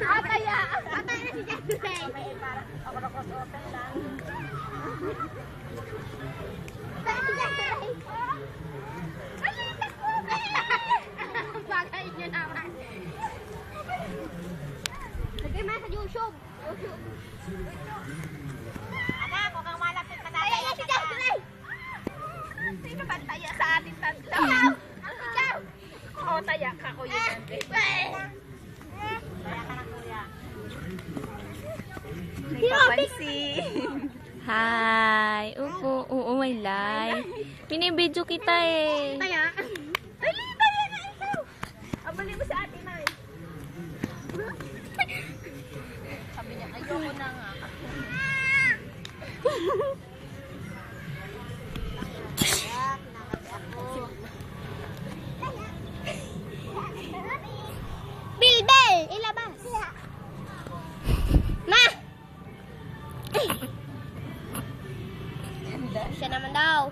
Ataya! Ataya na si Jeffrey! Ako na cross-open lang. Ataya si Jeffrey! Bagay niyo naman. Lagay mo sa YouTube. Anak, huwag kang malapit na Ataya na si Jeffrey! Sino ba taya sa ating tatlo? Ikaw! Oo, taya ka, kuya. Taya ka na, kuya. Nagpapansin. Hi! Oo, may live. Pinibidyo kita eh. Ataya! Taya na ikaw. Abali mo sa atin, ay. Sabi niya, ayoko na nga. Bilbel! Ilabas! Ma! Siya naman daw.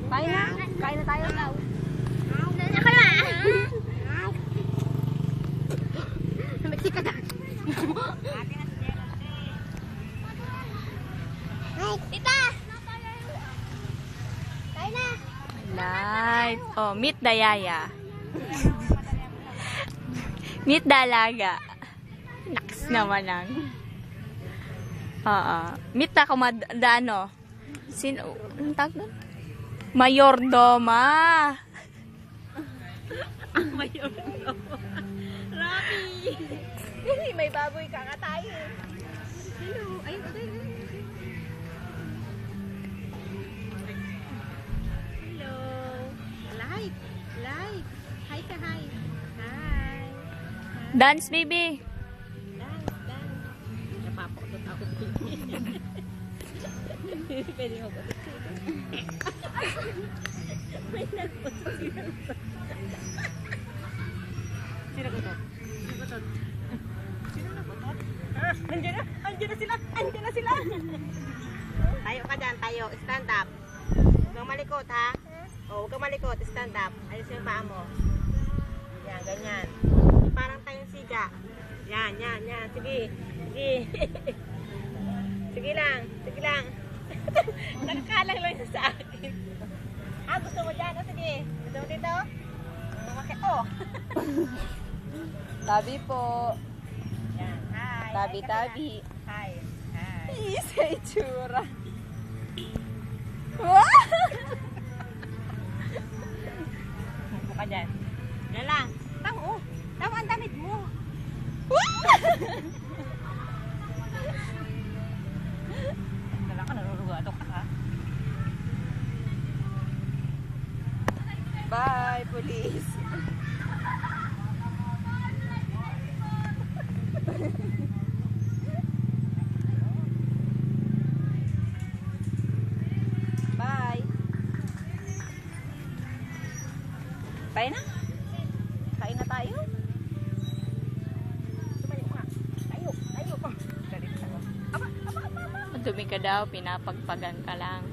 Kain na. Kain na tayo daw. Nana ka na! Nabagsi ka na. Tita! Kain na! Live. Oh, meet Dayaya. Meet Dalaga. Naks naman lang. Oo. Meet ako madano. Sino? Anong tawag doon? Mayordoma. Mayordoma. Rocky! May baboy ka nga tayo. Hello. Ayun, ayun. Hello. Live. Live. Hi ka, hi. Hi. Dance, baby. Dance, dance. Napapakot ako. Pwede mo ba? May nagputot sila. Sino ko to? Sino ko to? Sino na putot? Andiyan na! Andiyan na sila! Andiyan na sila! Tayo ka dyan, tayo. Stand up. Huwag kang malikot, ha? O, huwag kang malikot. Stand up. Ayos yung paa mo. Yan, ganyan. Parang tayong siga. Yan, yan, yan. Sige. Sige. Sige lang. Sige lang. Nagkalang lang siya sa akin. Ah, gusto mo dyan? O, sige. Gusto mo dito? Oh. Tabi po. Yan. Hi. Tabi-tabi. Hi. Hi. Isa itsura. Upo ka dyan. Yan lang. Tama, oh. Tama ang damit mo. Dala ka, narurugado ka, ha? Bye, police. Bye. Bye na. Kain na tayo. Tumayo ka. Tayo. Tayo. Dali ka. Aba, aba, aba, aba. Madumi ka daw, pinapagpagan ka lang.